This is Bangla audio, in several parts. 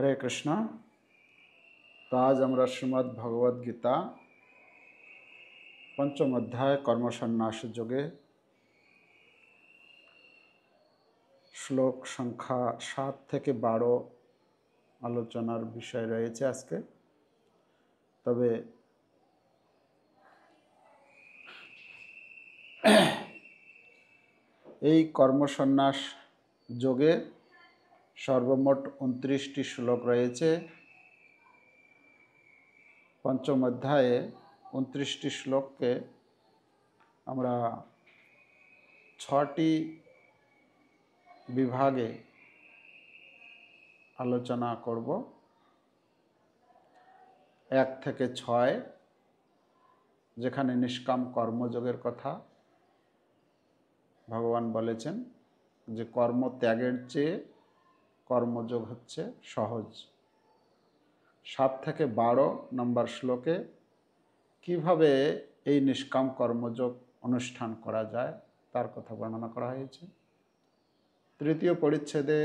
हरे कृष्णा। तो आज আমরা শ্রীমদ্ ভগবদ গীতা पंचम अध्याय कर्मसन्न्यास योगे श्लोक संख्या 7 থেকে 12 आलोचनार विषय रयेछे आजके। तबे এই কর্মসন্ন্যাস যোগে সর্বমোট 29টি শ্লোক রয়েছে। पंचम अध्याये 29टी श्लोक के আমরা 6টি विभागे आलोचना करब। 1 থেকে 6 যেখানে निष्काम कर्मयोगের কথা भगवान বলেছেন যে কর্ম ত্যাগের চেয়ে কর্মযোগ হচ্ছে সহজ। 7 থেকে 12 নম্বর শ্লোকে কিভাবে এই নিষ্কাম কর্মযোগ অনুষ্ঠান করা যায় তার কথা বর্ণনা করা হয়েছে। তৃতীয় পরিচ্ছেদে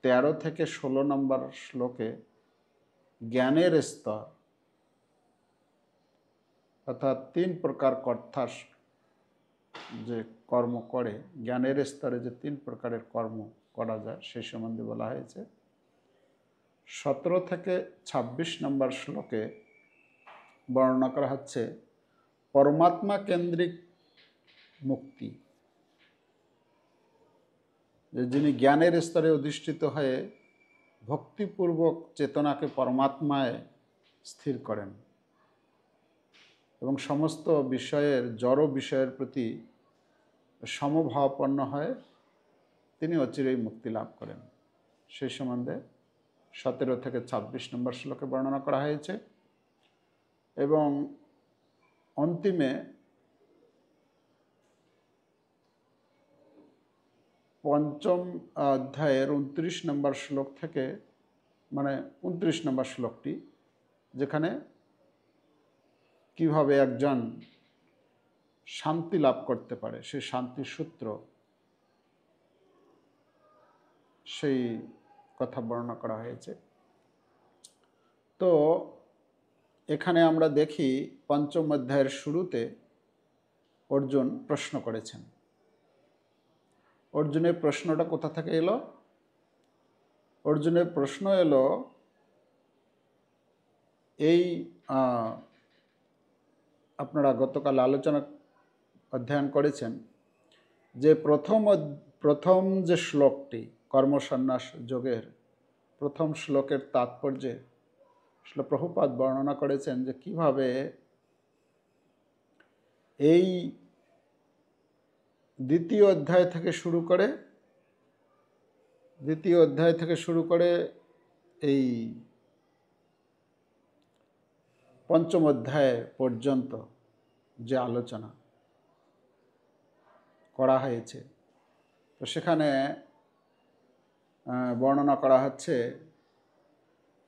13 থেকে 16 নম্বর শ্লোকে জ্ঞানের স্তর অর্থাৎ 3 প্রকার কর্তা যে কর্ম করে, জ্ঞানের স্তরে যে 3 প্রকারের কর্ম করা যায় সেই সম্বন্ধে বলা হয়েছে। 17 থেকে 26 নম্বর শ্লোকে বর্ণনা করা হচ্ছে परमात्मा केंद्रिक मुक्ति, যিনি জ্ঞানের স্তরে অধিষ্ঠিত হয়ে ভক্তিপূর্বক চেতনাকে পরমাত্মায় স্থির করেন এবং সমস্ত বিষয়ের জড় বিষয়ের প্রতি সমভাবাপন্ন হয় তিনি অচিরেই মুক্তি লাভ করেন। সেই সম্বন্ধে 17 থেকে 26 নম্বর শ্লোকে বর্ণনা করা হয়েছে। এবং अंतिमे पंचम अध्यायेर 29 नम्बर श्लोक थेके माने 29 नम्बर श्लोकटी जेखाने किभाबे एकजन शांति लाभ करते पारे सेई शांति सूत्र सेई कथा बर्णना करा हयेछे। तो एखाने आमरा देखी पंचम अध्यायेर शुरूते अर्जुन प्रश्न करेछेन। अर्जुनेर प्रश्नटा कोथा थेके एलो? अर्जुनेर प्रश्न एलो এই আপনারা গতকাল আলোচনা অধ্যয়ন করেছেন যে প্রথম যে শ্লোকটি কর্মসন্ন্যাস যোগের প্রথম শ্লোকের তাৎপর্যে श्रील प्रभुपाद बर्णना करेছেন যে কিভাবে এই দ্বিতীয় অধ্যায় থেকে শুরু করে এই পঞ্চম অধ্যায় পর্যন্ত যে আলোচনা করা হয়েছে তো সেখানে বর্ণনা করা হচ্ছে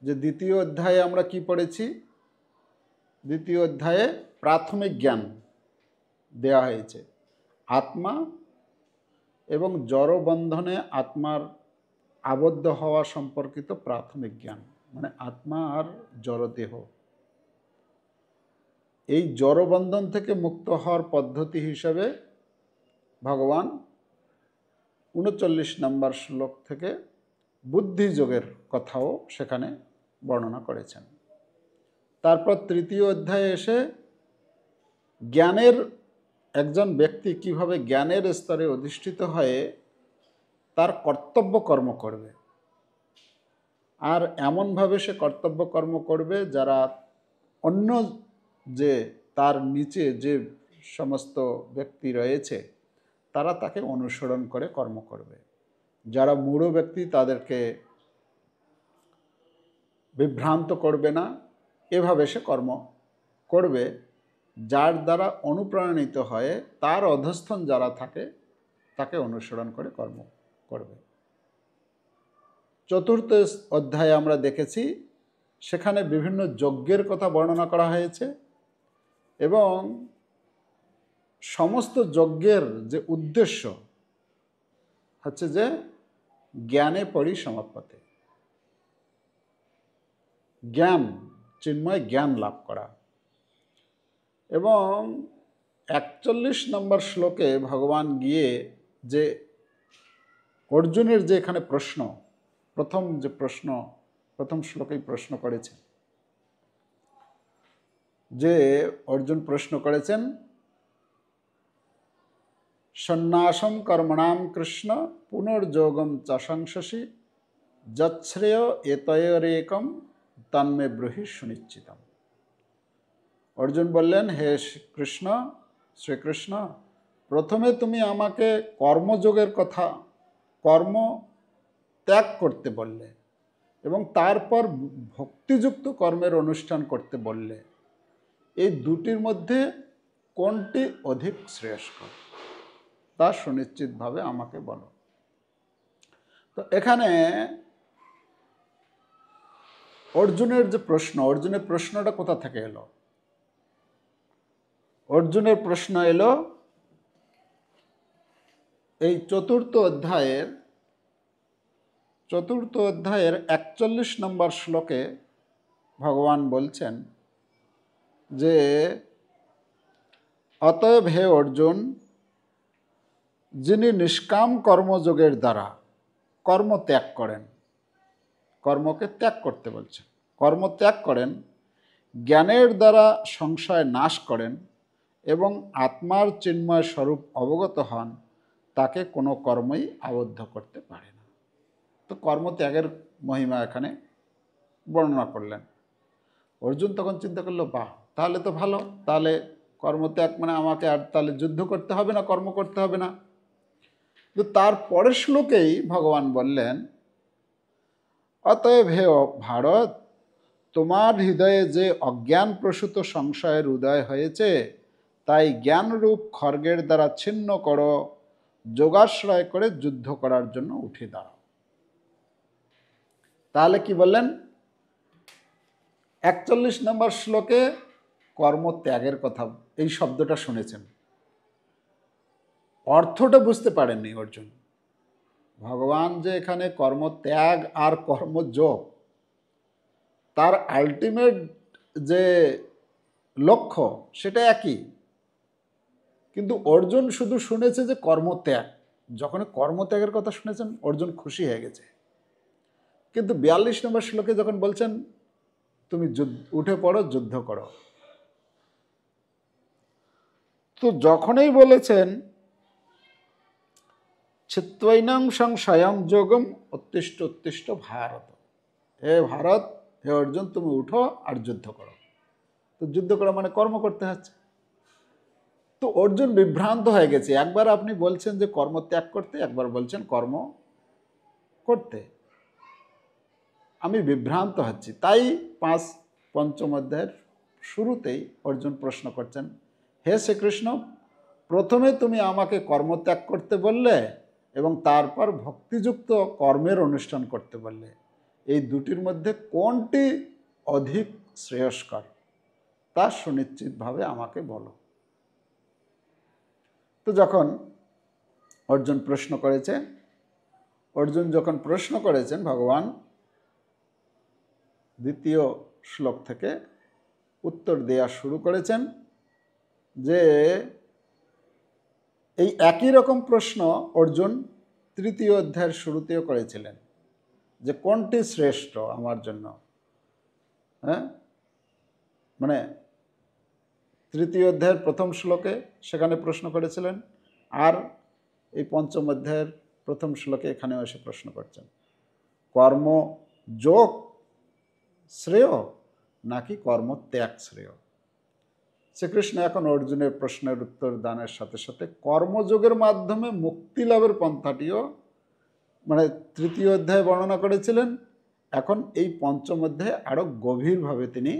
যে দ্বিতীয় অধ্যায়ে আমরা কি পড়েছি। দ্বিতীয় অধ্যায়ে প্রাথমিক জ্ঞান দেয়া হয়েছে আত্মা এবং জড়বন্ধনে আত্মার আবদ্ধ হওয়া সম্পর্কিত প্রাথমিক জ্ঞান, মানে আত্মা আর জড়দেহ। এই জড়বন্ধন থেকে মুক্ত হওয়ার পদ্ধতি হিসাবে ভগবান 39 নম্বর শ্লোক থেকে বুদ্ধিযোগের কথাও সেখানে বর্ণনা করেছেন। তারপর তৃতীয় অধ্যায়ে এসে জ্ঞানের একজন ব্যক্তি কিভাবে জ্ঞানের স্তরে অধিষ্ঠিত হয়ে তার কর্তব্য কর্ম করবে, আর এমনভাবে সে কর্তব্য কর্ম করবে যারা অন্য যে তার নিচে যে সমস্ত ব্যক্তি রয়েছে তারা তাকে অনুসরণ করে কর্ম করবে। যারা মূঢ় ব্যক্তি তাদেরকে বিভ্রান্ত করবে না, এভাবে সে কর্ম করবে। যার দ্বারা অনুপ্রাণিত হয়ে তার অধস্থন যারা থাকে তাকে অনুসরণ করে কর্ম করবে। চতুর্থ অধ্যায়ে আমরা দেখেছি সেখানে বিভিন্ন যজ্ঞের কথা বর্ণনা করা হয়েছে এবং সমস্ত যজ্ঞের যে উদ্দেশ্য হচ্ছে যে জ্ঞানে পরিসমাপ্যতে, জ্ঞান, চিন্ময় জ্ঞান লাভ করা। এবং 41 নম্বর শ্লোকে ভগবান গিয়ে যে অর্জুনের যে এখানে প্রশ্ন, প্রথম শ্লোকেই প্রশ্ন করেছেন, যে অর্জুন প্রশ্ন করেছেন, সন্ন্যাসম কর্মণাম কৃষ্ণ পুনর্যোগম চ সংশসি যচ্ছ্রেয় এতয়োরেকম তন্মে ব্রূহি সুনিশ্চিতম। অর্জুন বললেন, হে শ্রীকৃষ্ণ, প্রথমে তুমি আমাকে কর্মযোগের কথা, কর্ম ত্যাগ করতে বললে এবং তারপর ভক্তিযুক্ত কর্মের অনুষ্ঠান করতে বললে। এই দুটির মধ্যে কোনটি অধিক শ্রেয়স্কর তা সুনিশ্চিতভাবে আমাকে বলো। তো এখানে অর্জুনের যে প্রশ্ন, অর্জুনের প্রশ্নটা কোথা থেকে এলো? অর্জুনের প্রশ্ন এলো এই চতুর্থ অধ্যায়ের 41 নম্বর শ্লোকে ভগবান বলছেন যে, অতএব হে অর্জুন, যিনি নিষ্কাম কর্মযোগের দ্বারা কর্ম ত্যাগ করেন, কর্মকে ত্যাগ করতে বলছেন, কর্ম ত্যাগ করেন, জ্ঞানের দ্বারা সংশয় নাশ করেন এবং আত্মার চিন্ময় স্বরূপ অবগত হন, তাকে কোনো কর্মই আবদ্ধ করতে পারে না। তো কর্মত্যাগের মহিমা এখানে বর্ণনা করলেন। অর্জুন তখন চিন্তা করলো, বাহ, তাহলে তো ভালো, তাহলে কর্মত্যাগ মানে আমাকে আর তাহলে যুদ্ধ করতে হবে না, কর্ম করতে হবে না। তো তার পরের শ্লোকেই ভগবান বললেন, অতএব হে ভারত, তোমার হৃদয়ে যে অজ্ঞান প্রসূত সংশয়ের উদয় হয়েছে, তাই জ্ঞানরূপ খড়গের দ্বারা ছিন্ন করো, যোগাশ্রয় করে যুদ্ধ করার জন্য উঠে দাঁড়াও। তাহলে কি বললেন? 41 নম্বর শ্লোকে কর্মত্যাগের কথা, এই শব্দটা শুনেছেন, অর্থটা বুঝতে পারেননি অর্জুন। ভগবান যে এখানে কর্মত্যাগ আর কর্মযোগ, তার আলটিমেট যে লক্ষ্য সেটা একই, কিন্তু অর্জুন শুধু শুনেছে যে কর্মত্যাগ। যখন কর্মত্যাগের কথা শুনেছেন অর্জুন খুশি হয়ে গেছে, কিন্তু 42 নম্বর শ্লোকে যখন বলছেন তুমি উঠে পড়ো, যুদ্ধ করো, তো যখনই বলেছেন চিত্তৈনং সংশয়ং যোগম উত্তিষ্ঠ উত্তিষ্ঠ ভারত, হে ভারত, হে অর্জুন, তুমি উঠো আর যুদ্ধ করো। তো যুদ্ধ করা মানে কর্ম করতে হচ্ছে। তো অর্জুন বিভ্রান্ত হয়ে গেছে, একবার আপনি বলছেন যে কর্ম ত্যাগ করতে, একবার বলছেন কর্ম করতে, আমি বিভ্রান্ত হচ্ছি। তাই পঞ্চম অধ্যায়ের শুরুতেই অর্জুন প্রশ্ন করছেন, হে শ্রীকৃষ্ণ, প্রথমে তুমি আমাকে কর্মত্যাগ করতে বললে এবং তারপর ভক্তিযুক্ত কর্মের অনুষ্ঠান করতে বললে, এই দুটির মধ্যে কোনটি অধিক শ্রেয়স্কর তা সুনিশ্চিতভাবে আমাকে বলো। তো যখন অর্জুন যখন প্রশ্ন করেছেন, ভগবান দ্বিতীয় শ্লোক থেকে উত্তর দেওয়া শুরু করেছেন যে এই একই রকম প্রশ্ন অর্জুন তৃতীয় অধ্যায়ের শুরুতেও করেছিলেন, যে কোনটি শ্রেষ্ঠ আমার জন্য। হ্যাঁ, মানে তৃতীয় অধ্যায়ের প্রথম শ্লোকে সেখানে প্রশ্ন করেছিলেন, আর এই পঞ্চম অধ্যায়ের প্রথম শ্লোকে এখানেও এসে প্রশ্ন করছেন, কর্মযোগ শ্রেয় নাকি কর্মত্যাগ শ্রেয়। শ্রীকৃষ্ণ এখন অর্জুনের প্রশ্নের উত্তর দানের সাথে সাথে কর্মযোগের মাধ্যমে মুক্তি লাভের পন্থাটিও মানে তৃতীয় অধ্যায়ে বর্ণনা করেছিলেন, এখন এই পঞ্চম অধ্যায়ে আরও গভীরভাবে তিনি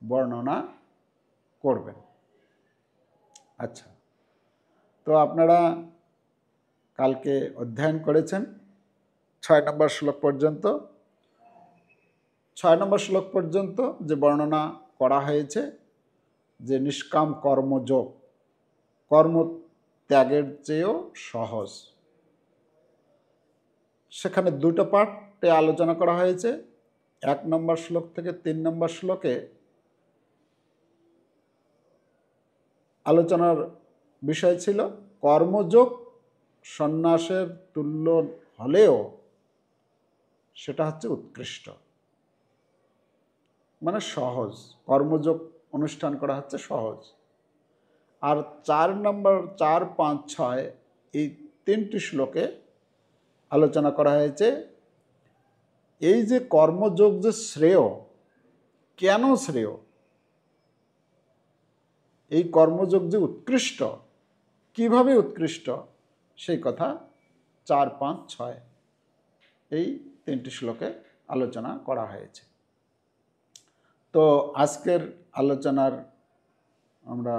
বর্ণনা করবেন। আচ্ছা, তো আপনারা কালকে অধ্যয়ন করেছেন 6 নম্বর শ্লোক পর্যন্ত। 6 নম্বর শ্লোক পর্যন্ত যে বর্ণনা করা হয়েছে যে নিষ্কাম কর্মযোগ কর্মত্যাগের চেয়েও সহজ, সেখানে দুটো পার্টে আলোচনা করা হয়েছে। 1 নম্বর শ্লোক থেকে 3 নম্বর শ্লোকে আলোচনার বিষয় ছিল কর্মযোগ সন্ন্যাসের তুল্য হলেও সেটা হচ্ছে উৎকৃষ্ট, মানে সহজ। কর্মযোগ অনুষ্ঠান করা হচ্ছে সহজ। আর 4 নম্বর 4, 5, 6 এই 3টি শ্লোকে আলোচনা করা হয়েছে এই যে কর্মযোগ যে শ্রেয়, কেন শ্রেয়, এই কর্মযোগ যে উৎকৃষ্ট, কিভাবে উৎকৃষ্ট, সেই কথা 4, 5, 6 এই 3টি শ্লোকে আলোচনা করা হয়েছে। তো আজকের আলোচনার আমরা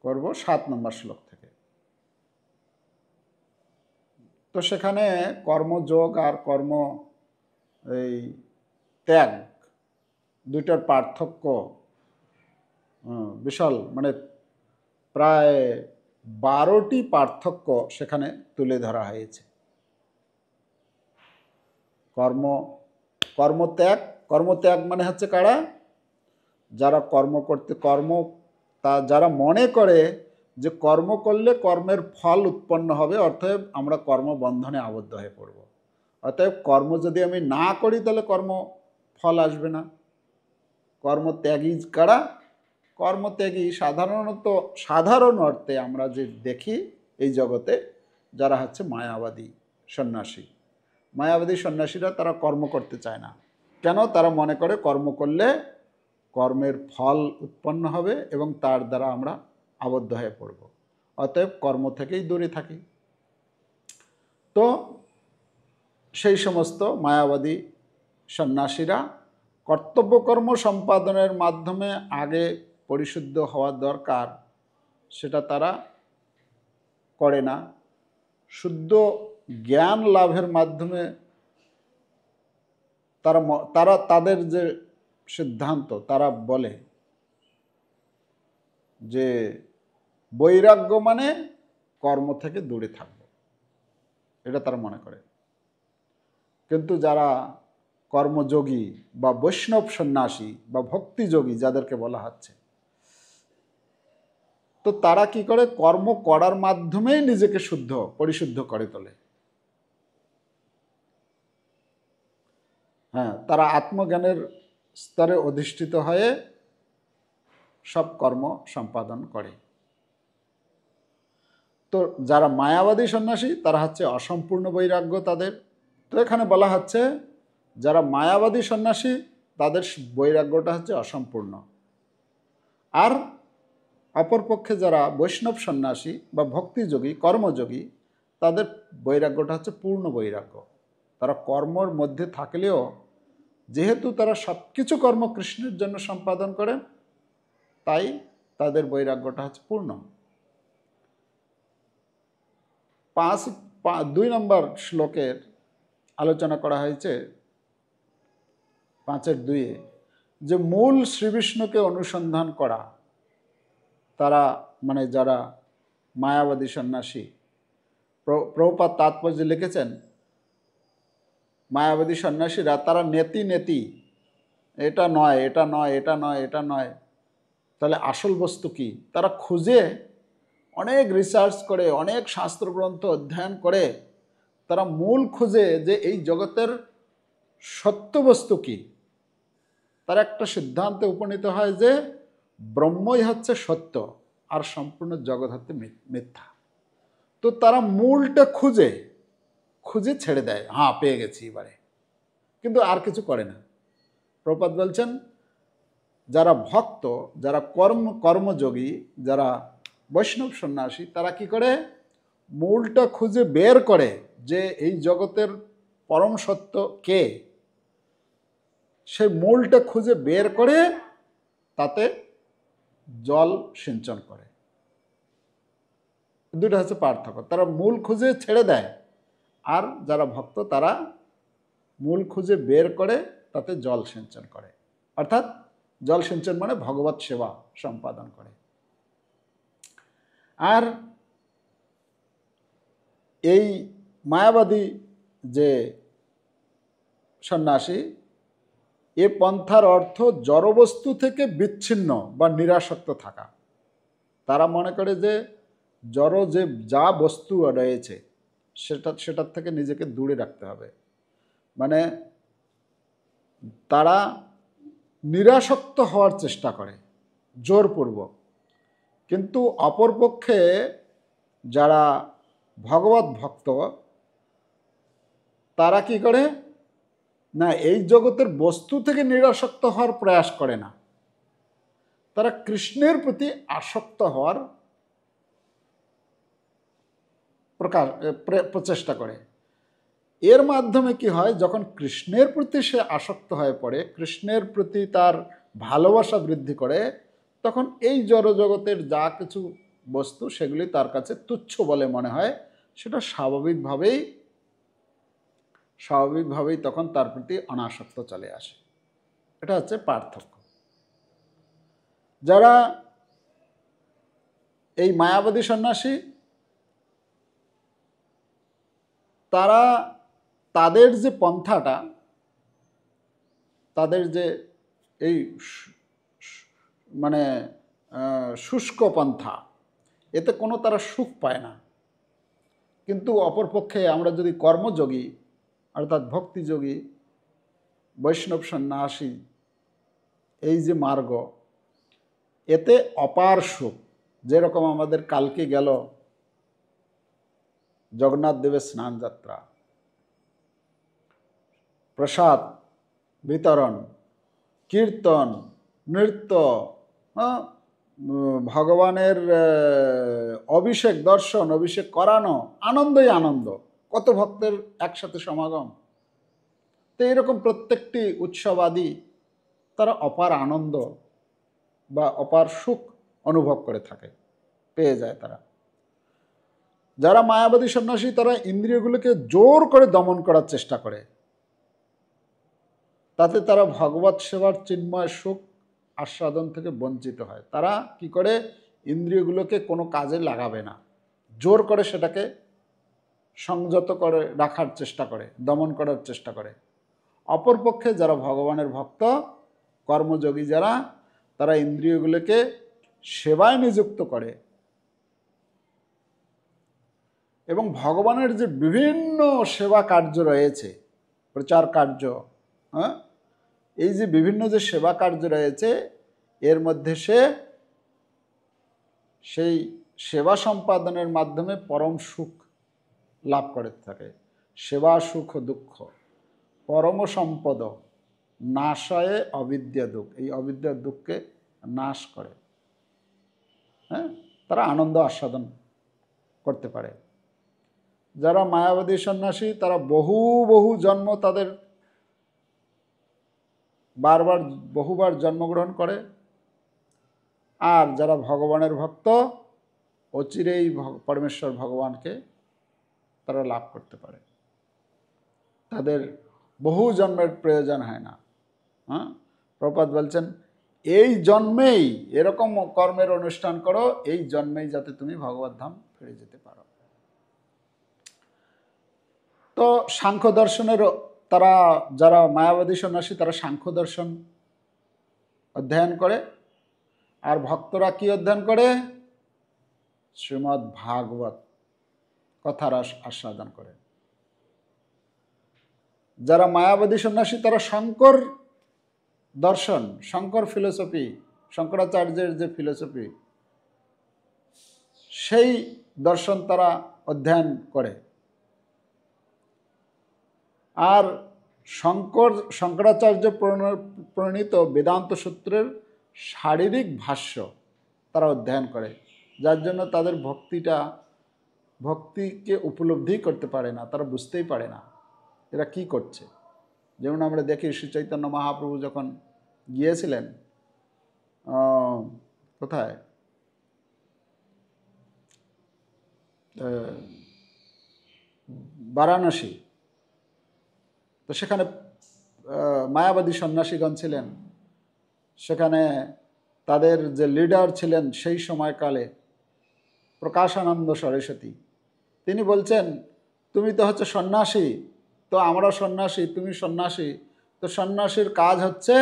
করব 7 নম্বর শ্লোক থেকে। তো সেখানে কর্মযোগ আর কর্ম এই ত্যাগ দুইটার পার্থক্য বিশাল, মানে প্রায় 12টি পার্থক্য সেখানে তুলে ধরা হয়েছে। কর্মত্যাগ মানে হচ্ছে কারা? যারা যারা মনে করে যে কর্ম করলে কর্মের ফল উৎপন্ন হবে, অতএব আমরা কর্মবন্ধনে আবদ্ধ হয়ে পড়ব। অতএব কর্ম যদি আমি না করি তাহলে কর্ম ফল আসবে না। কর্মত্যাগী কারা? কর্মত্যাগী সাধারণ অর্থে আমরা যে দেখি এই জগতে যারা হচ্ছে মায়াবাদী সন্ন্যাসী। মায়াবাদী সন্ন্যাসীরা তারা কর্ম করতে চায় না। কেন? তারা মনে করে কর্ম করলে কর্মের ফল উৎপন্ন হবে এবং তার দ্বারা আমরা আবদ্ধ হয়ে পড়ব। অতএব কর্ম থেকেই দূরে থাকি। তো সেই সমস্ত মায়াবাদী সন্ন্যাসীরা কর্তব্যকর্ম সম্পাদনের মাধ্যমে আগে পরিশুদ্ধ হওয়া দরকার, সেটা তারা করে না। শুদ্ধ জ্ঞান লাভের মাধ্যমে তাদের যে সিদ্ধান্ত, তারা বলে যে বৈরাগ্য মানে কর্ম থেকে দূরে থাকব, এটা তারা মনে করে। কিন্তু যারা কর্মযোগী বা বৈষ্ণব সন্ন্যাসী বা ভক্তিযোগী যাদেরকে বলা হচ্ছে, তো তারা কি করে? কর্ম করার মাধ্যমেই নিজেকে পরিশুদ্ধ করে তোলে। হ্যাঁ, তারা আত্মজ্ঞানের স্তরে অধিষ্ঠিত হয়ে সব কর্ম সম্পাদন করে। তো যারা মায়াবাদী সন্ন্যাসী তারা হচ্ছে অসম্পূর্ণ বৈরাগ্য তাদের। তো এখানে বলা হচ্ছে যারা মায়াবাদী সন্ন্যাসী তাদের বৈরাগ্যটা হচ্ছে অসম্পূর্ণ, আর অপরপক্ষে যারা বৈষ্ণব সন্ন্যাসী বা ভক্তিযোগী কর্মযোগী তাদের বৈরাগ্যটা হচ্ছে পূর্ণ বৈরাগ্য। তারা কর্মর মধ্যে থাকলেও যেহেতু তারা সব কিছু কর্ম কৃষ্ণের জন্য সম্পাদন করেন, তাই তাদের বৈরাগ্যটা হচ্ছে পূর্ণ। 2 নম্বর শ্লোকের আলোচনা করা হয়েছে 5-এর 2-এ, যে মূল শ্রীবিষ্ণুকে অনুসন্ধান করা, তারা মানে যারা মায়াবাদী সন্ন্যাসী। প্রভুপাদ তাৎপর্যে লিখেছেন মায়াবাদী সন্ন্যাসীরা তারা নেতি, এটা নয়, এটা নয়, এটা নয়, এটা নয়। তাহলে আসল বস্তু কি? তারা খুঁজে অনেক রিসার্চ করে, অনেক শাস্ত্রগ্রন্থ অধ্যয়ন করে তারা মূল খুঁজে যে এই জগতের সত্য বস্তু কি। তারা একটা সিদ্ধান্তে উপনীত হয় যে ব্রহ্মই হচ্ছে সত্য আর সম্পূর্ণ জগৎ হচ্ছে মিথ্যা। তো তারা মূলটা খুঁজে ছেড়ে দেয়, হ্যাঁ পেয়ে গেছি এবারে, কিন্তু আর কিছু করে না। প্রভুপাদ বলছেন যারা ভক্ত, যারা কর্মযোগী, যারা বৈষ্ণব সন্ন্যাসী, তারা কি করে? মূলটা খুঁজে বের করে যে এই জগতের পরম সত্য কে, সেই মূলটা খুঁজে বের করে তাতে জল সিঞ্চন করে। দুটো হচ্ছে পার্থক্য। তারা মূল খুঁজে ছেড়ে দেয়, আর যারা ভক্ত তারা মূল খুঁজে বের করে তাতে জল সিঞ্চন করে। অর্থাৎ জল সিঞ্চন মানে ভগবত সেবা সম্পাদন করে। আর এই মায়াবাদী যে সন্ন্যাসী এ পন্থার অর্থ জড়বস্তু থেকে বিচ্ছিন্ন বা নিরাসক্ত থাকা। তারা মনে করে যে জড় যে যা বস্তু রয়েছে সেটার থেকে নিজেকে দূরে রাখতে হবে, মানে তারা নিরাসক্ত হওয়ার চেষ্টা করে জোরপূর্বক। কিন্তু অপরপক্ষে যারা ভগবত ভক্ত তারা কি করে না, এই জগতের বস্তু থেকে নিরাসক্ত হওয়ার প্রয়াস করে না, তারা কৃষ্ণের প্রতি আসক্ত হওয়ার প্রচেষ্টা করে। এর মাধ্যমে কি হয়, যখন কৃষ্ণের প্রতি সে আসক্ত হয়ে পড়ে, কৃষ্ণের প্রতি তার ভালোবাসা বৃদ্ধি করে, তখন এই জড়জগতের যা কিছু বস্তু সেগুলি তার কাছে তুচ্ছ বলে মনে হয়, সেটা স্বাভাবিকভাবেই তখন তার প্রতি অনাসক্ত চলে আসে। এটা হচ্ছে পার্থক্য। যারা এই মায়াবাদী সন্ন্যাসী, তারা তাদের যে পন্থাটা, তাদের যে এই মানে শুষ্ক পন্থা, এতে কোনো তারা সুখ পায় না। কিন্তু অপরপক্ষে আমরা যদি কর্মযোগী অর্থাৎ ভক্তিযোগী বৈষ্ণব সন্ন্যাসী এই যে মার্গ, এতে অপার সুখ। যেরকম আমাদের কালকে গেল জগন্নাথ দেবের স্নান যাত্রা, প্রসাদ বিতরণ, কীর্তন, নৃত্য, ভগবানের অভিষেক দর্শন, অভিষেক করানো, আনন্দই আনন্দ, কত ভক্তের একসাথে সমাগম। তো এরকম প্রত্যেকটি উৎসবাদী তারা অপার আনন্দ বা অপার সুখ অনুভব করে থাকে, পেয়ে যায় তারা। যারা মায়াবাদী সন্ন্যাসী তারা ইন্দ্রিয়গুলোকে জোর করে দমন করার চেষ্টা করে, তাতে তারা ভগবত সেবার চিন্ময় সুখ আস্বাদন থেকে বঞ্চিত হয়। তারা কি করে, ইন্দ্রিয়গুলোকে কোনো কাজে লাগাবে না, জোর করে সেটাকে সংযত করে রাখার চেষ্টা করে, দমন করার চেষ্টা করে। অপরপক্ষে যারা ভগবানের ভক্ত কর্মযোগী যারা, তারা ইন্দ্রিয়গুলোকে সেবায় নিযুক্ত করে এবং ভগবানের যে বিভিন্ন সেবা কার্য রয়েছে, প্রচার কার্য, এই যে বিভিন্ন যে সেবা কার্য রয়েছে, এর মধ্যে সেই সেবা সম্পাদনের মাধ্যমে পরম সুখ লাভ করে থাকে। সেবা সুখ দুঃখ পরম সম্পদ নাশয়ে অবিদ্যা দুঃখ, এই অবিদ্যা দুঃখকে নাশ করে। তারা আনন্দ আস্বাদন করতে পারে। যারা মায়াবাদী সন্ন্যাসী তারা বহু জন্ম, তাদের বহুবার জন্মগ্রহণ করে। আর যারা ভগবানের ভক্ত অচিরেই পরমেশ্বর ভগবানকে তারা লাভ করতে পারে, তাদের বহু জন্মের প্রয়োজন হয় না। প্রভুপাদ বলছেন, এই জন্মেই এরকম কর্মের অনুষ্ঠান করো, এই জন্মেই যাতে তুমি ভগবত ধাম ফিরে যেতে পারো। তো সাংখ্য দর্শনের তারা, যারা মায়াবাদী সন্ন্যাসী তারা সাংখ্য দর্শন অধ্যয়ন করে, আর ভক্তরা কি অধ্যয়ন করে, শ্রীমদ্ ভাগবত কথার আস্বাদন করে। যারা মায়াবাদী সন্ন্যাসী তারা শঙ্কর দর্শন, শঙ্কর ফিলোসফি, শঙ্করাচার্যের যে ফিলোসফি, সেই দর্শন তারা অধ্যয়ন করে। আর শঙ্করাচার্য প্রণীত বেদান্ত সূত্রের শারীরিক ভাষ্য তারা অধ্যয়ন করে, যার জন্য তাদের ভক্তিকে উপলব্ধি করতে পারে না, তারা বুঝতেই পারে না এরা কি করছে। যেমন আমরা দেখি শ্রী চৈতন্য মহাপ্রভু যখন গিয়েছিলেন কোথায়, বারাণসী, তো সেখানে মায়াবাদী সন্ন্যাসীগণ ছিলেন। সেখানে তাদের যে লিডার ছিলেন সেই সময়কালে প্রকাশানন্দ সরস্বতী, তিনি বলছেন, তুমি তো হচ্ছে সন্ন্যাসী, তো আমরা সন্ন্যাসী, তুমি সন্ন্যাসী, তো সন্ন্যাসীর কাজ হচ্ছে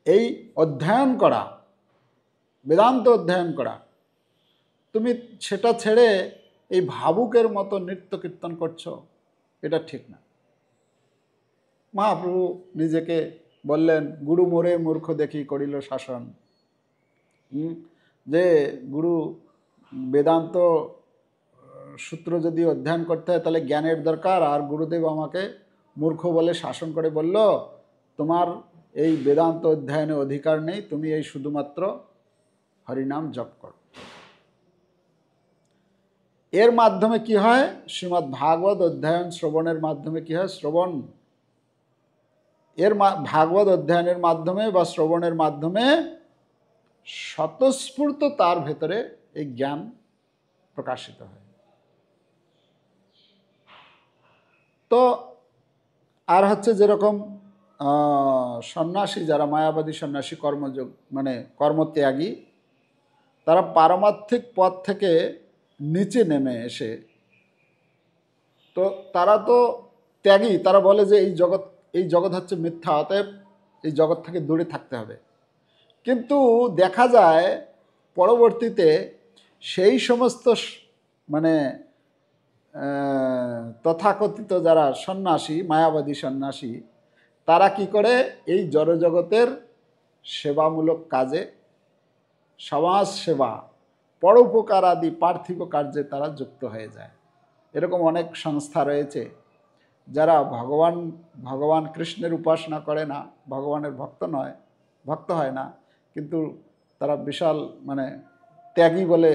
এই অধ্যয়ন করা, বেদান্ত অধ্যয়ন করা। তুমি সেটা ছেড়ে এই ভাবুকের মতো নৃত্য কীর্তন করছো, এটা ঠিক না। মহাপ্রভু নিজেকে বললেন, গুরু মোরে মূর্খ দেখি করিল শাসন। যে গুরু বেদান্ত সূত্র যদি অধ্যয়ন করতে হয় তাহলে জ্ঞানের দরকার, আর গুরুদেব আমাকে মূর্খ বলে শাসন করে বলল, তোমার এই বেদান্ত অধ্যয়নে অধিকার নেই, তুমি এই শুধুমাত্র হরিনাম জপ করো। এর মাধ্যমে কি হয়? শ্রীমদ্ ভাগবত অধ্যয়ন শ্রবণের মাধ্যমে কি হয়? শ্রবণ ভাগবত অধ্যয়নের মাধ্যমে বা শ্রবণের মাধ্যমে স্বতঃস্ফূর্ত তার ভেতরে এই জ্ঞান প্রকাশিত হয়। তো আর হচ্ছে যেরকম সন্ন্যাসী, যারা মায়াবাদী সন্ন্যাসী, কর্মযোগ মানে কর্মত্যাগী, তারা পারমার্থিক পথ থেকে নিচে নেমে এসে, তো তারা তো ত্যাগী, তারা বলে যে এই জগৎ হচ্ছে মিথ্যা, অতএব এই জগৎ থেকে দূরে থাকতে হবে। কিন্তু দেখা যায় পরবর্তীতে সেই সমস্ত মানে তথাকথিত যারা সন্ন্যাসী, মায়াবাদী সন্ন্যাসী, তারা কি করে? এই জড়জগতের সেবামূলক কাজে, সমাজ সেবা, পরোপকার আদি পার্থিব কার্যে তারা যুক্ত হয়ে যায়। এরকম অনেক সংস্থা রয়েছে যারা ভগবান কৃষ্ণের উপাসনা করে না, ভগবানের ভক্ত হয় না, কিন্তু তারা বিশাল মানে ত্যাগী বলে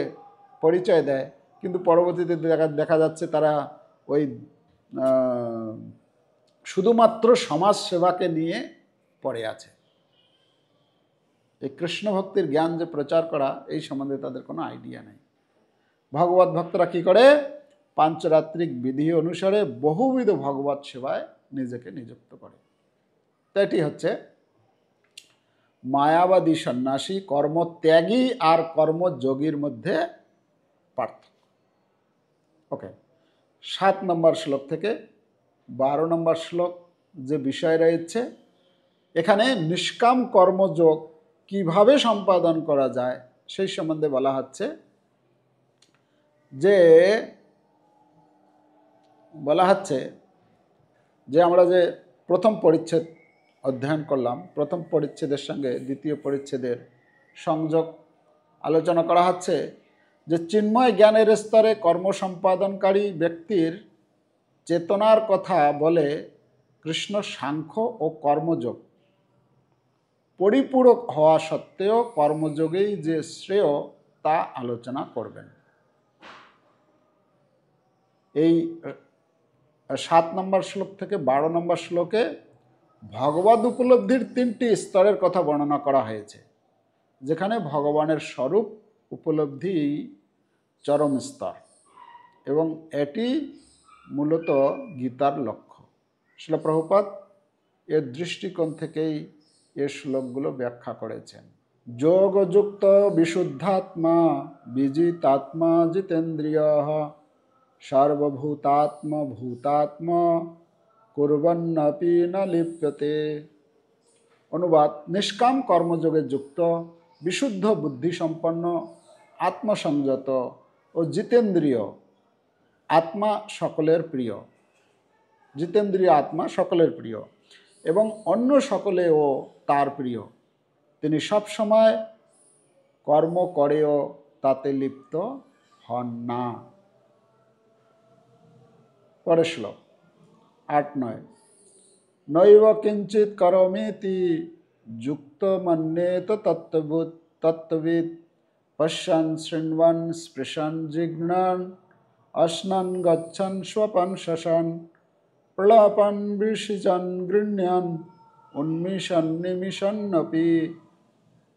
পরিচয় দেয়। কিন্তু পরবর্তীতে দেখা যাচ্ছে তারা ওই শুধুমাত্র সমাজ সেবাকে নিয়ে পড়ে আছে। এই কৃষ্ণ ভক্তির জ্ঞান যে প্রচার করা, এই সম্বন্ধে তাদের কোনো আইডিয়া নেই। ভগবত ভক্তরা কি করে? পাঞ্চরাত্রিক বিধি অনুসারে বহুবিধ ভগবত সেবায় নিজেকে নিযুক্ত করে। তো এটি হচ্ছে মায়াবাদী সন্ন্যাসী, কর্মত্যাগী আর কর্মযোগীর মধ্যে পার্থক্য। ওকে, 7 নম্বর শ্লোক থেকে 12 নম্বর শ্লোক যে বিষয় রয়েছে, এখানে নিষ্কাম কর্মযোগ কিভাবে সম্পাদন করা যায় সেই সম্বন্ধে বলা হচ্ছে। যে আমরা যে প্রথম পরিচ্ছেদ অধ্যয়ন করলাম, প্রথম পরিচ্ছেদের সঙ্গে দ্বিতীয় পরিচ্ছেদের সংযোগ আলোচনা করা হচ্ছে যে চিন্ময় জ্ঞানের স্তরে কর্ম সম্পাদনকারী ব্যক্তির চেতনার কথা বলে কৃষ্ণ সাংখ্য ও কর্মযোগ পরিপূরক হওয়া সত্ত্বেও কর্মযোগেই যে শ্রেয় তা আলোচনা করবেন। এই 7 নম্বর শ্লোক থেকে 12 নম্বর শ্লোকে ভগবদ উপলব্ধির 3টি স্তরের কথা বর্ণনা করা হয়েছে, যেখানে ভগবানের স্বরূপ উপলব্ধি চরম স্তর, এবং এটি মূলত গীতার লক্ষ্য। শ্রীল প্রভুপাদ এর দৃষ্টিকোণ থেকেই এর শ্লোকগুলো ব্যাখ্যা করেছেন। যোগযুক্ত বিশুদ্ধাত্মা বিজিতাত্মা জিতেন্দ্রিয় সর্বভূতাত্ম কুর্বন্নপি ন লিপ্যতে। অনুবাদ: নিষ্কাম কর্মযোগে যুক্ত, বিশুদ্ধ বুদ্ধিসম্পন্ন, আত্মসংযত ও জিতেন্দ্রিয় আত্মা সকলের প্রিয়। জিতেন্দ্রিয় আত্মা সকলের প্রিয় এবং অন্য সকলেও তার প্রিয়। তিনি সবসময় কর্ম করেও তাতে লিপ্ত হন না। পরের শ্লোক 8-9। নৈব কিঞ্চিৎ করোমিতি যুক্ত মন্যেত তত্ত্ববিদ পশ্যন শৃণ্বন স্পৃশন জিঘ্নন অশ্নন গচ্ছন স্বপন শশন প্রলাপন বিসৃজন গৃণ্যন উন্মিষন নিমিষন্নপি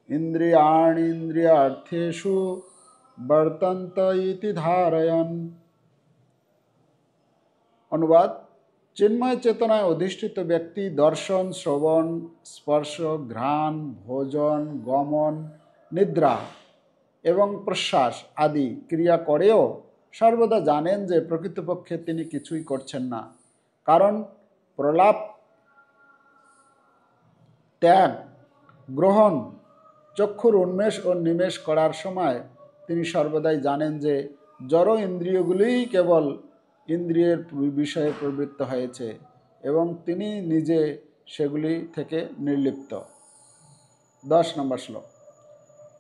ইন্দ্রিয়াণীন্দ্রিয়ার্থেষু বর্তন্ত ইতি ধারয়ন। অনুবাদ: চিন্ময় চেতনায় অধিষ্ঠিত ব্যক্তি দর্শন, শ্রবণ, স্পর্শ, ঘ্রাণ, ভোজন, গমন, নিদ্রা এবং প্রশ্বাস আদি ক্রিয়া করেও সর্বদা জানেন যে প্রকৃতপক্ষে তিনি কিছুই করছেন না, কারণ প্রলাপ ত্যাগ, গ্রহণ, চক্ষুর উন্মেষ ও নিমেষ করার সময় তিনি সর্বদাই জানেন যে জড় ইন্দ্রিয়গুলিই কেবল ইন্দ্রিয়ের বিষয়ে প্রবৃত্ত হয়েছে এবং তিনি নিজে সেগুলি থেকে নির্লিপ্ত। 10 নম্বর শ্লোক।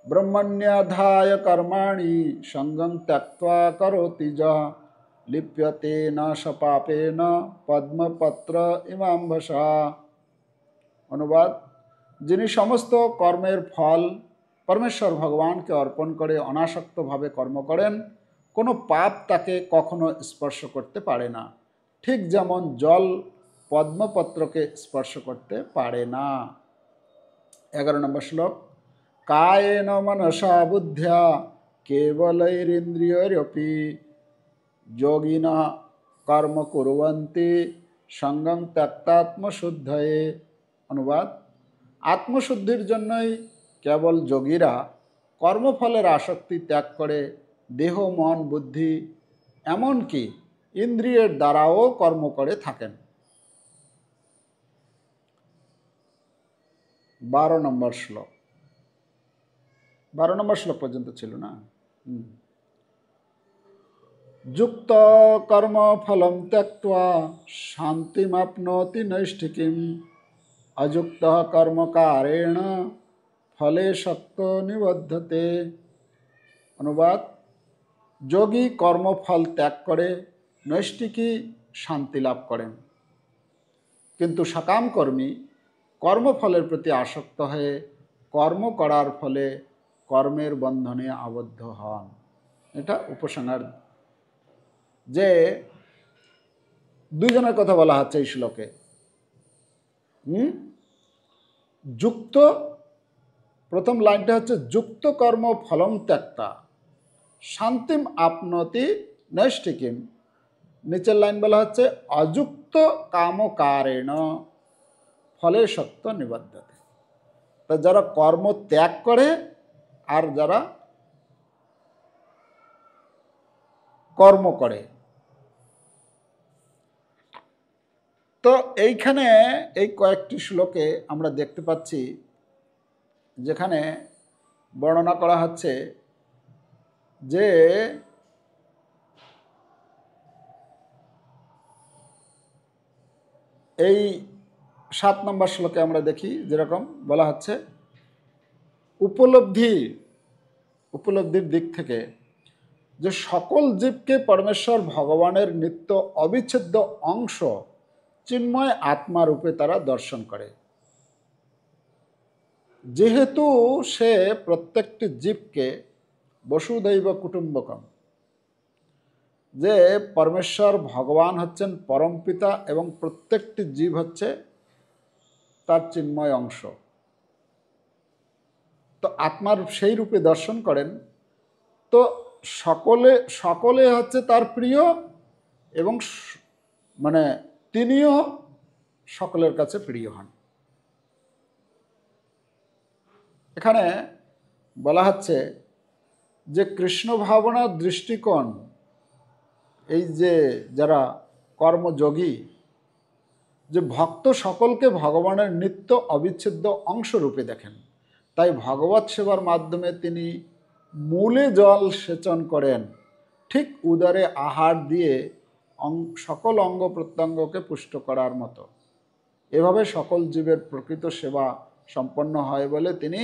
ব্রহ্মণ্যাধায় কর্মাণি সঙ্গং ত্যক্ত্বা করোতি যঃ লিপ্যতে ন স পাপেন পদ্মপত্র ইমাম্বসা। অনুবাদ: যিনি সমস্ত কর্মের ফল পরমেশ্বর ভগবানকে অর্পণ করে অনাসক্তভাবে কর্ম করেন, কোনো পাপ তাকে কখনো স্পর্শ করতে পারে না, ঠিক যেমন জল পদ্মপত্রকে স্পর্শ করতে পারে না। 11 নম্বর শ্লোক। কায়েন মনসা বুদ্ধ্যা কেবলৈরিন্দ্রিয়ৈরপি যোগিনঃ কর্ম কুর্বন্তি সঙ্গং ত্যক্তাত্মশুদ্ধয়ে। অনুবাদ: আত্মশুদ্ধির জন্যই কেবল যোগীরা কর্মফলের আসক্তি ত্যাগ করে দেহ, মন, বুদ্ধি এমনকি ইন্দ্রিয়ের দ্বারাও কর্ম করে থাকেন। 12 নম্বর শ্লোক। 12 নম্বর শ্লোক পর্যন্ত ছিল না? যুক্ত কর্ম ফলম ত্যক্ত্বা শান্তিমাপ্নোতি নৈষ্ঠিকীম অযুক্ত কর্মকারেণ ফলে সত্য নিবদ্ধতে। অনুবাদ: যোগী কর্মফল ত্যাগ করে নৈষ্ঠিকী শান্তি লাভ করেন, কিন্তু সকাম কর্মী কর্মফলের প্রতি আসক্ত হয়ে কর্ম করার ফলে কর্মের বন্ধনে আবদ্ধ হন। এটা উপসংহার, যে দুইজনের কথা বলা হচ্ছে এই শ্লোকে। যুক্ত, প্রথম লাইনটা হচ্ছে যুক্ত কর্ম ফলম ত্যক্তা শান্তিম আপনতি নৈষ্ঠিকীম। নিচের লাইন বলা হচ্ছে অযুক্ত কামকারেণ ফলে সত্য নিবদ্ধতে। তা যারা কর্ম ত্যাগ করে আর যারা কর্ম করে, তো এইখানে এই কয়েকটি শ্লোকে আমরা দেখতে পাচ্ছি যেখানে বর্ণনা করা হচ্ছে যে এই 7 নম্বর শ্লোকে আমরা দেখি যেরকম বলা হচ্ছে উপলব্ধির দিক থেকে যে সকল জীবকে পরমেশ্বর ভগবানের নিত্য অবিচ্ছেদ্য অংশ চিন্ময় আত্মা রূপে তারা দর্শন করে। যেহেতু সে প্রত্যেকটি জীবকে বসুধৈব কুটুম্বকম, যে পরমেশ্বর ভগবান হচ্ছেন পরমপিতা এবং প্রত্যেকটি জীব হচ্ছে তার চিন্ময় অংশ, তো আত্মার সেই রূপে দর্শন করেন, তো সকলে হচ্ছে তার প্রিয় এবং মানে তিনিও সকলের কাছে প্রিয় হন। এখানে বলা হচ্ছে যে কৃষ্ণ ভাবনার দৃষ্টিকোণ, এই যে যারা কর্মযোগী, যে ভক্ত সকলকে ভগবানের নিত্য অবিচ্ছেদ্য অংশ রূপে দেখেন, তাই ভগবৎ সেবার মাধ্যমে তিনি মূলে জল সেচন করেন, ঠিক উদরে আহার দিয়ে সকল অঙ্গ প্রত্যঙ্গকে পুষ্ট করার মতো। এভাবে সকল জীবের প্রকৃত সেবা সম্পন্ন হয় বলে তিনি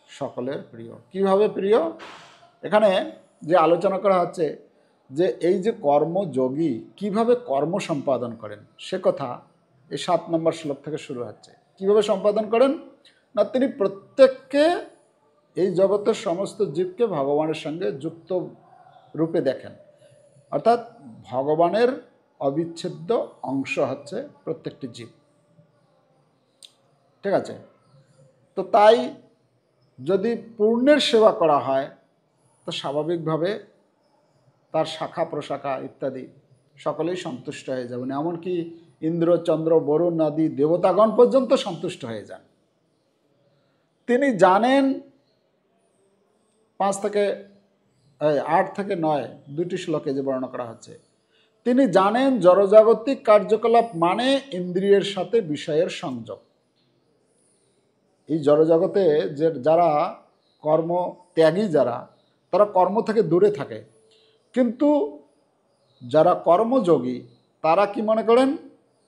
সকলের প্রিয়। কিভাবে প্রিয়? এখানে যে আলোচনা করা হচ্ছে যে এই যে কর্মযোগী কিভাবে কর্ম সম্পাদন করেন, সে কথা এই 7 নম্বর শ্লোক থেকে শুরু হচ্ছে। কিভাবে সম্পাদন করেন না, তিনি প্রত্যেককে, এই জগতের সমস্ত জীবকে ভগবানের সঙ্গে যুক্ত রূপে দেখেন, অর্থাৎ ভগবানের অবিচ্ছেদ্য অংশ হচ্ছে প্রত্যেকটি জীব। ঠিক আছে? তো তাই যদি পূর্ণের সেবা করা হয় তো স্বাভাবিকভাবে তার শাখা প্রশাখা ইত্যাদি সকলেই সন্তুষ্ট হয়ে যাবেন, এমনকি ইন্দ্র, চন্দ্র, বরুণ আদি দেবতাগণ পর্যন্ত সন্তুষ্ট হয়ে যান। তিনি জানেন 8 থেকে 9 দুটি শ্লোকে যে বর্ণনা করা হচ্ছে, তিনি জানেন জড়জাগতিক কার্যকলাপ মানে ইন্দ্রিয়ের সাথে বিষয়ের সংযোগ। এই জড়জগতে যে যারা কর্ম ত্যাগী যারা, তারা কর্ম থেকে দূরে থাকে। কিন্তু যারা কর্মযোগী তারা কি মনে করেন,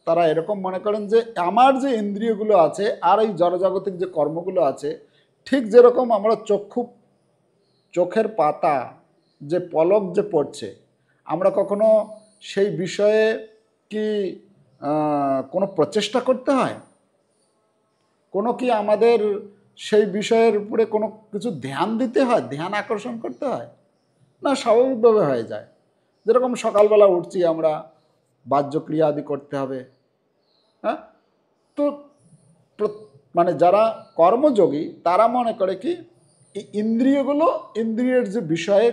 তারা এরকম মনে করেন যে আমার যে ইন্দ্রিয়গুলো আছে আর এই জড়জাগতিক যে কর্মগুলো আছে, ঠিক যেরকম আমরা চোখের পাতা যে পলক যে পড়ছে, আমরা কখনো সেই বিষয়ে কি কোনো প্রচেষ্টা করতে হয়? কোনো কি আমাদের সেই বিষয়ের উপরে কোনো কিছু ধ্যান দিতে হয়, ধ্যান আকর্ষণ করতে হয়? না, স্বাভাবিকভাবে হয়ে যায়। যেরকম সকালবেলা উঠছি আমরা, বাহ্যক্রিয়া আদি করতে হবে, হ্যাঁ? তো মানে যারা কর্মযোগী তারা মনে করে কি এই ইন্দ্রিয়গুলো, ইন্দ্রিয়ের যে বিষয়ে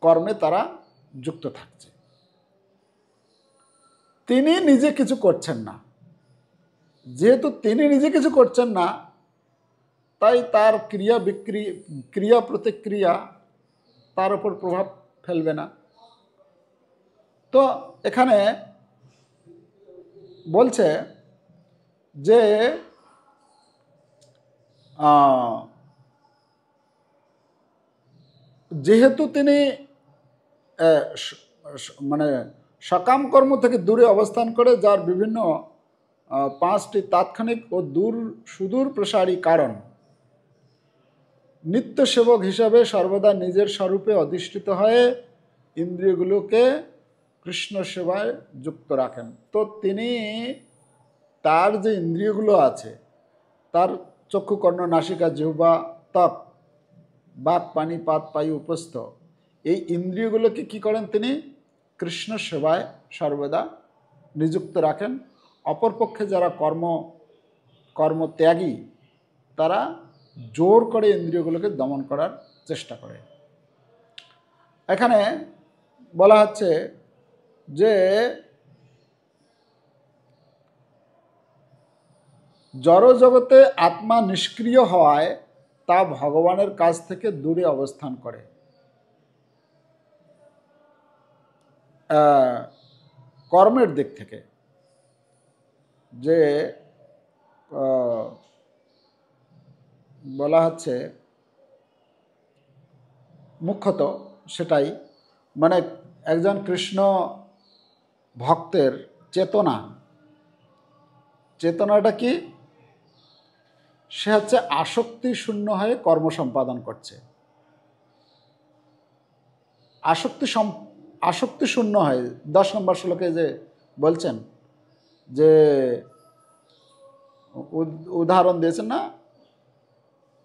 কর্মে তারা যুক্ত থাকছে, তিনি নিজে কিছু করছেন না। যেহেতু তিনি নিজে কিছু করছেন না, তাই তার ক্রিয়া প্রতিক্রিয়া তার উপর প্রভাব ফেলবে না। তো এখানে বলছে যে যেহেতু তিনি মানে সকাম কর্ম থেকে দূরে অবস্থান করে, যার বিভিন্ন 5টি তাৎক্ষণিক ও সুদূর প্রসারী কারণ, নিত্য সেবক হিসাবে সর্বদা নিজের স্বরূপে অধিষ্ঠিত হয়ে ইন্দ্রিয়গুলোকে কৃষ্ণ সেবায় যুক্ত রাখেন। তো তিনি তার যে ইন্দ্রিয়গুলো আছে, তার চক্ষু, কর্ণ, নাসিকা, জিহ্বা, ত্বক, বাক, পানি, পাত, পায়ু, উপস্থ, এই ইন্দ্রিয়গুলোকে কি করেন, তিনি কৃষ্ণ সেবায় সর্বদা নিযুক্ত রাখেন। অপরপক্ষে যারা কর্মত্যাগী তারা জোর করে ইন্দ্রিয়গুলোকে দমন করার চেষ্টা করে। এখানে বলা হচ্ছে যে জড়জগতে আত্মা নিষ্ক্রিয় হওয়ায় তা ভগবানের কাছ থেকে দূরে অবস্থান করে। কর্মের দিক থেকে যে বলা হচ্ছে মুখ্যত সেটাই, মানে একজন কৃষ্ণ ভক্তের চেতনাটা কি, সে হচ্ছে আসক্তি শূন্য হয়ে কর্ম সম্পাদন করছে। আসক্তি শূন্য হয় 10 নম্বর শ্লোকে যে বলছেন, যে উদাহরণ দিয়েছেন না,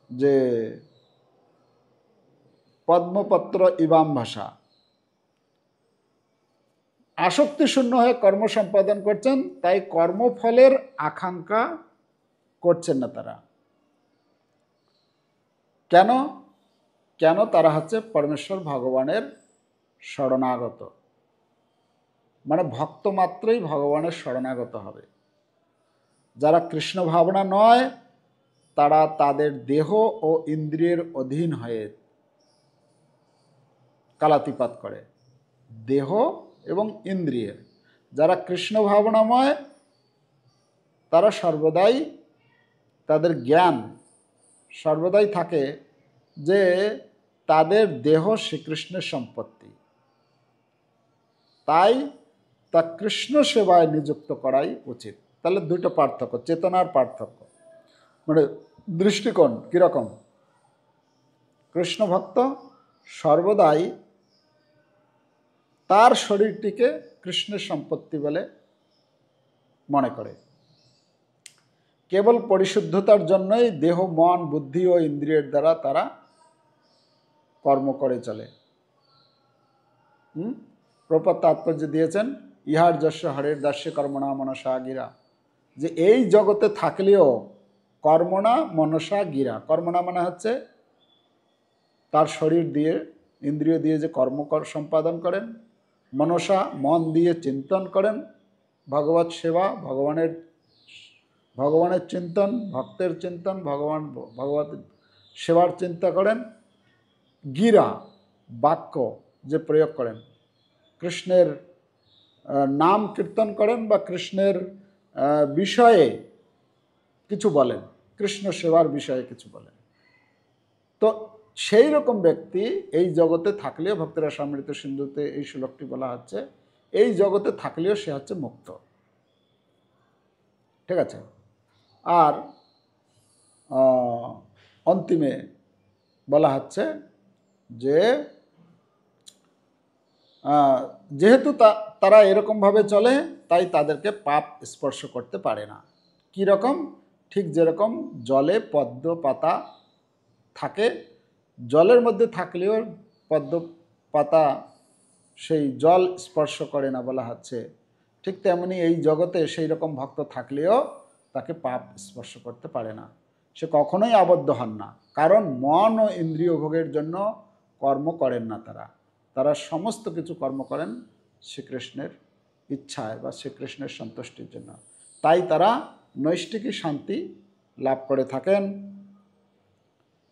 যে পদ্মপত্র ইবাম ভাষা, আসক্তি শূন্য হয়ে কর্ম সম্পাদন করছেন, তাই কর্মফলের আকাঙ্ক্ষা করছেন না তারা। কেন তারা হচ্ছে পরমেশ্বর ভগবানের শরণাগত, মানে ভক্ত মাত্রই ভগবানের শরণাগত হবে। যারা কৃষ্ণ ভাবনা নয়, তারা তাদের দেহ ও ইন্দ্রিয়ের অধীন হয়ে কালাতিপাত করে। দেহ এবং ইন্দ্রিয়ের, যারা কৃষ্ণ ভাবনাময় তারা সর্বদাই, তাদের জ্ঞান সর্বদাই থাকে যে তাদের দেহ শ্রীকৃষ্ণের সম্পত্তি, তাই তা কৃষ্ণ সেবায় নিযুক্ত করাই উচিত। তাহলে দুটো পার্থক্য, চেতনার পার্থক্য, মানে দৃষ্টিকোণ কীরকম। কৃষ্ণ ভক্ত সর্বদাই তার শরীরটিকে কৃষ্ণের সম্পত্তি বলে মনে করে। কেবল পরিশুদ্ধতার জন্যই দেহ, মন, বুদ্ধি ও ইন্দ্রিয়ের দ্বারা তারা কর্ম করে চলে। প্রপাত তাৎপর্য দিয়েছেন, ইহার যস্য হরের দাস্য কর্মণা মনসা গিরা, যে এই জগতে থাকলেও কর্মণা মনসা গিরা, কর্মণা মানে হচ্ছে তার শরীর দিয়ে, ইন্দ্রিয় দিয়ে যে কর্ম সম্পাদন করেন, মনসা মন দিয়ে চিন্তন করেন, ভগবত সেবা, ভগবানের চিন্তন, ভক্তের চিন্তন, ভগবত সেবার চিন্তা করেন, গিরা বাক্য যে প্রয়োগ করেন, কৃষ্ণের নাম কীর্তন করেন বা কৃষ্ণের বিষয়ে কিছু বলেন, কৃষ্ণ সেবার বিষয়ে কিছু বলেন। তো সেই রকম ব্যক্তি এই জগতে থাকলেও, ভক্তিরসামৃত সিন্ধুতে এই শ্লোকটি বলা হচ্ছে, এই জগতে থাকলেও সে হচ্ছে মুক্ত। ঠিক আছে। আর অন্তিমে বলা হচ্ছে যে যেহেতু তারা এরকমভাবে চলে, তাই তাদেরকে পাপ স্পর্শ করতে পারে না। কী রকম? ঠিক যেরকম জলে পদ্ম পাতা থাকে, জলের মধ্যে থাকলেও পদ্ম পাতা সেই জল স্পর্শ করে না বলা হচ্ছে, ঠিক তেমনি এই জগতে সেই রকম ভক্ত থাকলেও তাকে পাপ স্পর্শ করতে পারে না, সে কখনোই আবদ্ধ হন না। কারণ মন ও ইন্দ্রিয় ভোগের জন্য কর্ম করেন না তারা সমস্ত কিছু কর্ম করেন শ্রীকৃষ্ণের ইচ্ছায় বা শ্রীকৃষ্ণের সন্তুষ্টির জন্য। তাই তারা নৈষ্ঠিকী শান্তি লাভ করে থাকেন।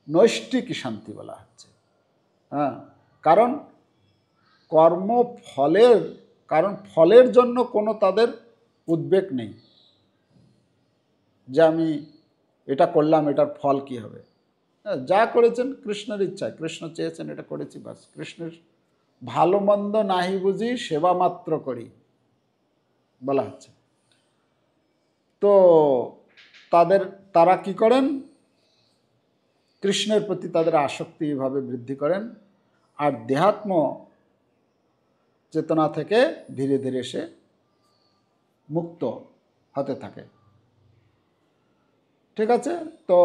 নৈষ্ঠিকী শান্তি বলা হচ্ছে, হ্যাঁ, কারণ ফলের জন্য কোনো তাদের উদ্বেগ নেই যে আমি এটা করলাম, এটার ফল কি হবে। যা করেছেন কৃষ্ণের ইচ্ছায়, কৃষ্ণ চেয়েছেন এটা করেছি, বাস। কৃষ্ণের ভালো মন্দ নাহি বুঝি, সেবা মাত্র করি বলা হচ্ছে। তো তারা কি করেন? কৃষ্ণের প্রতি তাদের আসক্তি এভাবে বৃদ্ধি করেন, আর দেহাত্ম চেতনা থেকে ধীরে ধীরে সে মুক্ত হতে থাকে। ঠিক আছে। তো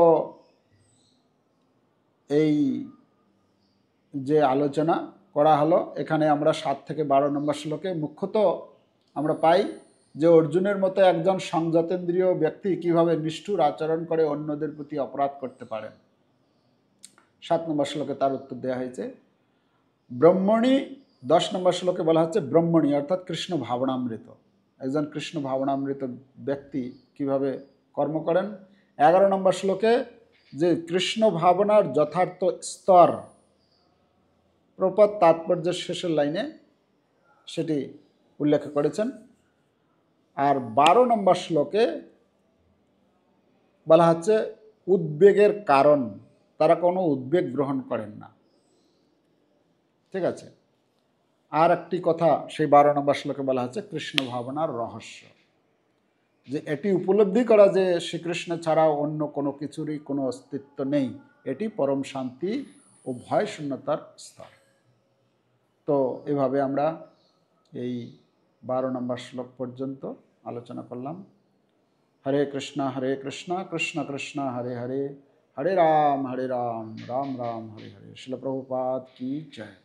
এই যে আলোচনা করা হলো, এখানে আমরা 7 থেকে 12 নম্বর শ্লোকে মুখ্যত আমরা পাই যে অর্জুনের মতো একজন সংযতেন্দ্রীয় ব্যক্তি কিভাবে নিষ্ঠুর আচরণ করে অন্যদের প্রতি অপরাধ করতে পারেন। 7 নম্বর শ্লোকে তার উত্তর দেওয়া হয়েছে। ব্রহ্মণী 10 নম্বর শ্লোকে বলা হচ্ছে ব্রহ্মণী অর্থাৎ কৃষ্ণ ভাবনামৃত। একজন কৃষ্ণ ভাবনামৃত ব্যক্তি কিভাবে কর্ম করেন। 11 নম্বর শ্লোকে যে কৃষ্ণ ভাবনার যথার্থ স্তর, প্রপাত তাৎপর্যের শেষের লাইনে সেটি উল্লেখ করেছেন। আর 12 নম্বর শ্লোকে বলা হচ্ছে উদ্বেগের কারণ, তারা কোনো উদ্বেগ গ্রহণ করেন না। ঠিক আছে। আর একটি কথা সেই 12 নম্বর শ্লোকে বলা হচ্ছে কৃষ্ণ ভাবনার রহস্য, যে এটি উপলব্ধি করা যে শ্রীকৃষ্ণ ছাড়া অন্য কোনো কিছুরই কোনো অস্তিত্ব নেই, এটি পরম শান্তি ও ভয় শূন্যতার স্তর। তো এভাবে আমরা এই 12 নম্বর শ্লোক পর্যন্ত আলোচনা করলাম। হরে কৃষ্ণ কৃষ্ণ কৃষ্ণ হরে হরে, হরে রাম রাম রাম হরে হরে। শিল প্রভুপাদ কি জয়।